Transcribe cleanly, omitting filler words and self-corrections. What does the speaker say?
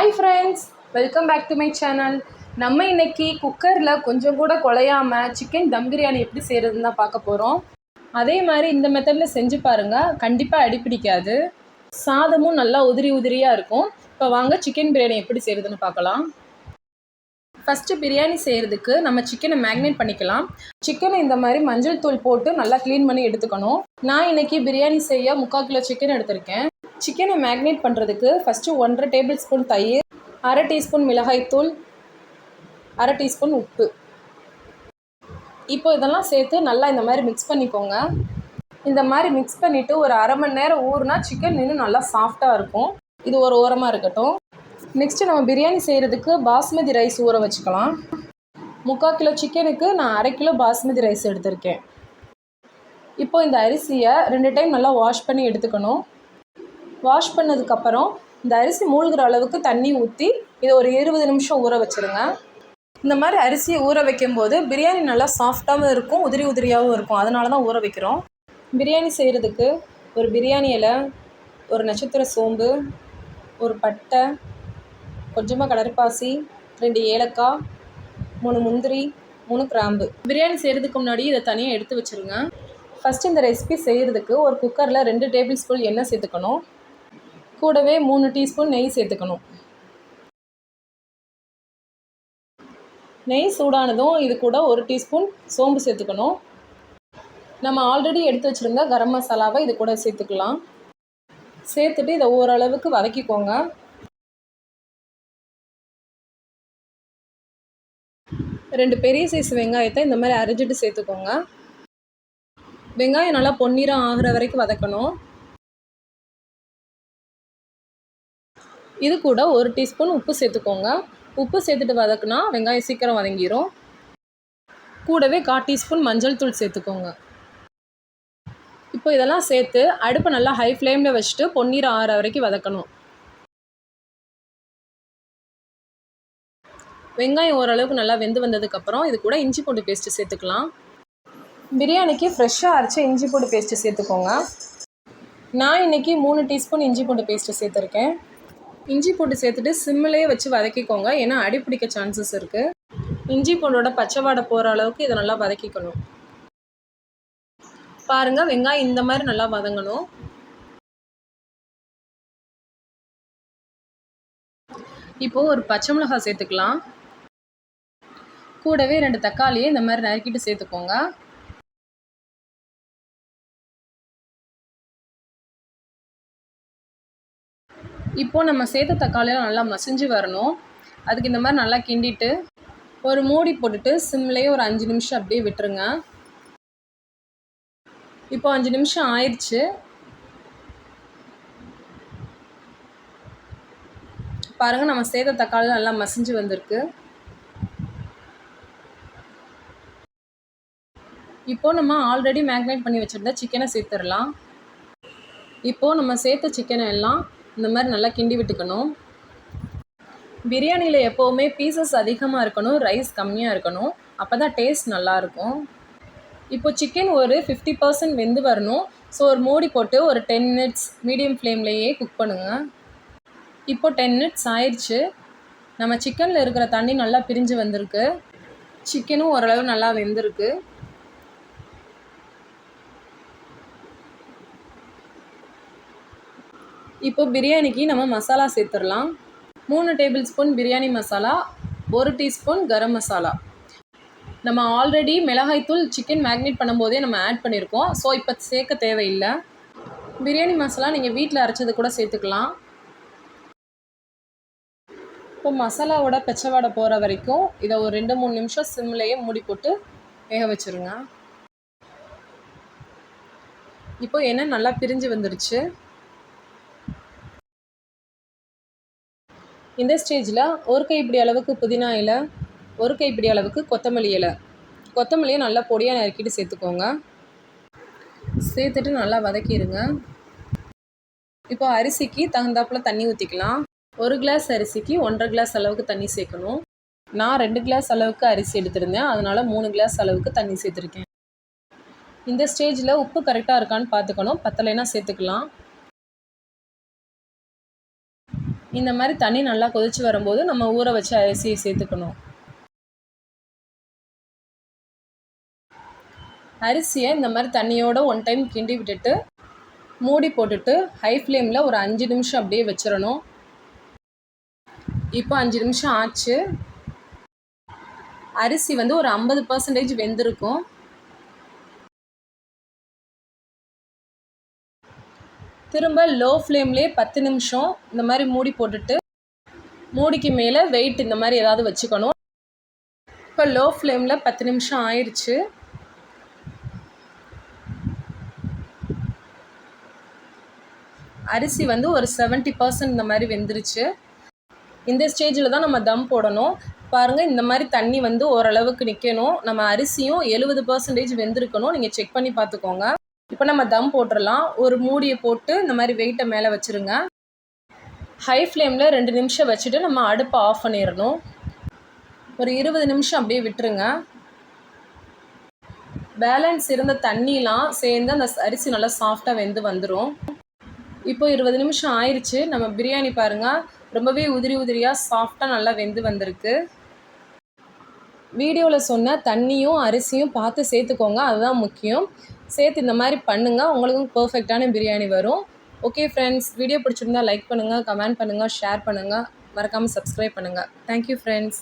Hi friends, welcome back to my channel. நம்ம இன்னைக்கு குக்கரில் கொஞ்சம் கூட குலையாமல் சிக்கன் தம் பிரியாணி எப்படி செய்கிறதுன்னு தான் பார்க்க போகிறோம். அதே மாதிரி இந்த மெத்தடில் செஞ்சு பாருங்கள், கண்டிப்பாக அடிப்பிடிக்காது. சாதமும் நல்லா உதிரி உதிரியாக இருக்கும். இப்போ வாங்க சிக்கன் பிரியாணி எப்படி செய்கிறதுன்னு பார்க்கலாம். ஃபஸ்ட்டு பிரியாணி செய்கிறதுக்கு நம்ம சிக்கனை மேக்னேட் பண்ணிக்கலாம். சிக்கனை இந்த மாதிரி மஞ்சள் தூள் போட்டு நல்லா க்ளீன் பண்ணி எடுத்துக்கணும். நான் இன்றைக்கி பிரியாணி செய்ய 3/4 கிலோ சிக்கன் எடுத்திருக்கேன். சிக்கனை மேக்னேட் பண்ணுறதுக்கு ஃபஸ்ட்டு 1.5 டேபிள் ஸ்பூன் தயிர், 1/2 டீஸ்பூன் மிளகாய்த்தூள், 1/2 டீஸ்பூன் உப்பு. இப்போ இதெல்லாம் சேர்த்து நல்லா இந்த மாதிரி மிக்ஸ் பண்ணிக்கோங்க. இந்த மாதிரி மிக்ஸ் பண்ணிவிட்டு ஒரு 1/2 மணி நேரம் ஊறுனா சிக்கன் இன்னும் நல்லா சாஃப்டாக இருக்கும். இது ஒரு ஓரமாக இருக்கட்டும். நெக்ஸ்ட்டு நம்ம பிரியாணி செய்கிறதுக்கு பாஸ்மதி ரைஸ் ஊற வச்சுக்கலாம். 3/4 கிலோ சிக்கனுக்கு நான் 1/2 கிலோ பாஸ்மதி ரைஸ் எடுத்திருக்கேன். இப்போ இந்த அரிசியை 2 டைம் நல்லா வாஷ் பண்ணி எடுத்துக்கணும். வாஷ் பண்ணதுக்கப்புறம் இந்த அரிசி மூழ்கிற அளவுக்கு தண்ணி ஊற்றி இதை ஒரு 20 நிமிஷம் ஊற வச்சுருங்க. இந்த மாதிரி அரிசியை ஊற வைக்கும்போது பிரியாணி நல்லா சாஃப்டாகவும் இருக்கும், உதிரி உதிரியாகவும் இருக்கும். அதனால தான் ஊற வைக்கிறோம். பிரியாணி செய்கிறதுக்கு ஒரு பிரியாணி இலை, ஒரு நட்சத்திர சோம்பு, ஒரு பட்டை, கொஞ்சமாக கடற்பாசி, 2 ஏலக்காய், 3 முந்திரி, 3 கிராம்பு. பிரியாணி செய்கிறதுக்கு முன்னாடி இதை தனியாக எடுத்து வச்சுருங்க. ஃபஸ்ட்டு இந்த ரெசிபி செய்கிறதுக்கு ஒரு குக்கரில் 2 டேபிள் ஸ்பூன் எண்ணெய் சேர்த்துக்கணும். கூடவே 3 டீஸ்பூன் நெய் சேர்த்துக்கணும். நெய் சூடானதும் இது கூட 1 டீஸ்பூன் சோம்பு சேர்த்துக்கணும். நம்ம ஆல்ரெடி எடுத்து வச்சுருந்த கரம் மசாலாவை இது கூட சேர்த்துக்கலாம். சேர்த்துட்டு இதை ஓரளவுக்கு வதக்கிக்கோங்க. ரெண்டு பெரிய சைஸ் வெங்காயத்தை இந்த மாதிரி அரைச்சிட்டு சேர்த்துக்கோங்க. வெங்காயம் நல்லா பொன்னிறம் ஆகிற வரைக்கும் வதக்கணும். இது கூட 1 டீஸ்பூன் உப்பு சேர்த்துக்கோங்க. உப்பு சேர்த்துட்டு வதக்குனா வெங்காயம் சீக்கிரம் வதங்கிடும். கூடவே 1/4 டீஸ்பூன் மஞ்சள் தூள் சேர்த்துக்கோங்க. இப்போ இதெல்லாம் சேர்த்து அடுப்பை நல்லா ஹை ஃப்ளேமில் வச்சுட்டு பொன்னிறம் ஆகிற வரைக்கும் வதக்கணும். வெங்காயம் ஓரளவுக்கு நல்லா வெந்து வந்ததுக்கப்புறம் இது கூட இஞ்சி பூண்டு பேஸ்ட்டு சேர்த்துக்கலாம். பிரியாணிக்கு ஃப்ரெஷ்ஷாக அரைச்ச இஞ்சி பூண்டு பேஸ்ட்டு சேர்த்துக்கோங்க. நான் இன்றைக்கி 3 டீஸ்பூன் இஞ்சி பூண்டு பேஸ்ட்டு சேர்த்துருக்கேன். இஞ்சி பூண்டு சேர்த்துட்டு சிம்மிலேயே வச்சு வதக்கிக்கோங்க, ஏன்னா அடி பிடிக்க சான்சஸ் இருக்குது. இஞ்சி பூண்டோட பச்சை வாடை போகிற அளவுக்கு இதை நல்லா வதக்கிக்கணும். பாருங்கள், வெங்காயம் இந்த மாதிரி நல்லா வதங்கணும். இப்போது ஒரு பச்சை மிளகாய் சேர்த்துக்கலாம். கூடவே 2 தக்காளியை இந்த மாதிரி நறுக்கிட்டு சேர்த்துக்கோங்க. இப்போது நம்ம சேர்த்த தக்காளியெல்லாம் நல்லா மசிஞ்சு வரணும். அதுக்கு இந்த மாதிரி நல்லா கிண்டிட்டு ஒரு மூடி போட்டுட்டு சிம்லேயே ஒரு 5 நிமிஷம் அப்படியே விட்டுருங்க. இப்போ 5 நிமிஷம் ஆயிடுச்சு. பாருங்கள், நம்ம சேர்த்த தக்காளி நல்லா மசிஞ்சு வந்திருக்கு. இப்போது நம்ம ஆல்ரெடி மேக்னேட் பண்ணி வச்சுருந்த சிக்கனை சேர்த்துடலாம். இப்போது நம்ம சேர்த்த சிக்கனை எல்லாம் இந்த மாதிரி நல்லா கிண்டி விட்டுக்கணும். பிரியாணியில் எப்போவுமே பீசஸ் அதிகமாக இருக்கணும், ரைஸ் கம்மியாக இருக்கணும். அப்போ தான் டேஸ்ட் நல்லாயிருக்கும். இப்போ சிக்கன் ஒரு 50% வெந்து வரணும். ஸோ ஒரு மூடி போட்டு ஒரு 10 மினிட்ஸ் மீடியம் ஃப்ளேம்லேயே குக் பண்ணுங்கள். இப்போ 10 மினிட்ஸ் ஆயிடுச்சு. நம்ம சிக்கனில் இருக்கிற தண்ணி நல்லா பிரிஞ்சு வந்திருக்கு. சிக்கனும் ஓரளவு நல்லா வெந்திருக்கு. இப்போ பிரியாணிக்கு நம்ம மசாலா சேர்த்துடலாம். 3 tablespoon biryani masala, 1 teaspoon garam masala. நம்ம ஆல்ரெடி மிளகாய்த்தூள் சிக்கன் மேக்னேட் பண்ணும்போதே நம்ம ஆட் பண்ணியிருக்கோம். ஸோ இப்போ சேர்க்க தேவையில்லை. பிரியாணி மசாலா நீங்கள் வீட்டில் அரைச்சது கூட சேர்த்துக்கலாம். இப்போ மசாலாவோட பச்சை வாடை போகிற வரைக்கும் இதை ஒரு 2-3 நிமிஷம் சிம்லேயே மூடி போட்டு வேக வச்சுருங்க. இப்போ எண்ணெய் நல்லா பிரிஞ்சு வந்துடுச்சு. இந்த ஸ்டேஜில் 1 கைப்பிடி அளவுக்கு புதினா இலை, 1 கைப்பிடி அளவுக்கு கொத்தமல்லி இலை. கொத்தமல்லியை நல்லா பொடியாக நறுக்கிட்டு சேர்த்துக்கோங்க. சேர்த்துட்டு நல்லா வதக்கிடுங்க. இப்போ அரிசிக்கு தகுந்தாப்பில் தண்ணி ஊற்றிக்கலாம். 1 கிளாஸ் அரிசிக்கு 1.5 கிளாஸ் அளவுக்கு தண்ணி சேர்க்கணும். நான் 2 கிளாஸ் அளவுக்கு அரிசி எடுத்திருந்தேன், அதனால் 3 கிளாஸ் அளவுக்கு தண்ணி சேர்த்துருக்கேன். இந்த ஸ்டேஜில் உப்பு கரெக்டாக இருக்கான்னு பார்த்துக்கணும், பத்தலைன்னா சேர்த்துக்கலாம். இந்த மாதிரி தண்ணி நல்லா கொதித்து வரும்போது நம்ம ஊற வச்ச அரிசியை சேர்த்துக்கணும். அரிசியை இந்த மாதிரி தண்ணியோட 1 டைம் கிண்டி விட்டுட்டு மூடி போட்டுட்டு ஹை ஃப்ளேமில் ஒரு 5 நிமிஷம் அப்படியே வச்சிடணும். இப்போ 5 நிமிஷம் ஆச்சு. அரிசி வந்து ஒரு 50% வெந்திருக்கும். திரும்ப லோ ஃப்ளேம்லேயே 10 நிமிஷம் இந்த மாதிரி மூடி போட்டுட்டு மூடிக்கு மேலே வெயிட் இந்த மாதிரி ஏதாவது வச்சுக்கணும். இப்போ லோ ஃப்ளேமில் 10 நிமிஷம் ஆயிடுச்சு. அரிசி வந்து ஒரு 70% இந்த மாதிரி வெந்துருச்சு. இந்த ஸ்டேஜில் தான் நம்ம தம் போடணும். பாருங்கள், இந்த மாதிரி தண்ணி வந்து ஓரளவுக்கு நிற்கணும். நம்ம அரிசியும் 70% வெந்திருக்கணும். நீங்கள் செக் பண்ணி பார்த்துக்கோங்க. இப்போ நம்ம தம் போட்டுடலாம். ஒரு மூடியை போட்டு இந்த மாதிரி வெயிட்டை மேலே வச்சுருங்க. ஹை ஃப்ளேமில் 2 நிமிஷம் வச்சுட்டு நம்ம அடுப்பை ஆஃப் பண்ணிடணும். ஒரு 20 நிமிஷம் அப்படியே விட்டுருங்க. பேலன்ஸ் இருந்த தண்ணிலாம் சேர்ந்து அந்த அரிசி நல்லா சாஃப்டாக வெந்து வந்துடும். இப்போ 20 நிமிஷம் ஆயிடுச்சு. நம்ம பிரியாணி பாருங்கள், ரொம்பவே உதிரியாக சாஃப்டாக நல்லா வெந்து வந்திருக்கு. வீடியோவில் சொன்ன தண்ணியும் அரிசியும் பார்த்து சேர்த்துக்கோங்க, அதுதான் முக்கியம். சேர்த்து இந்த மாதிரி பண்ணுங்கள், உங்களுக்கும் பர்ஃபெக்டான பிரியாணி வரும். ஓகே ஃப்ரெண்ட்ஸ், வீடியோ பிடிச்சிருந்தா லைக் பண்ணுங்கள், கமெண்ட் பண்ணுங்கள், ஷேர் பண்ணுங்கள், மறக்காமல் சப்ஸ்கிரைப் பண்ணுங்கள். Thank you friends.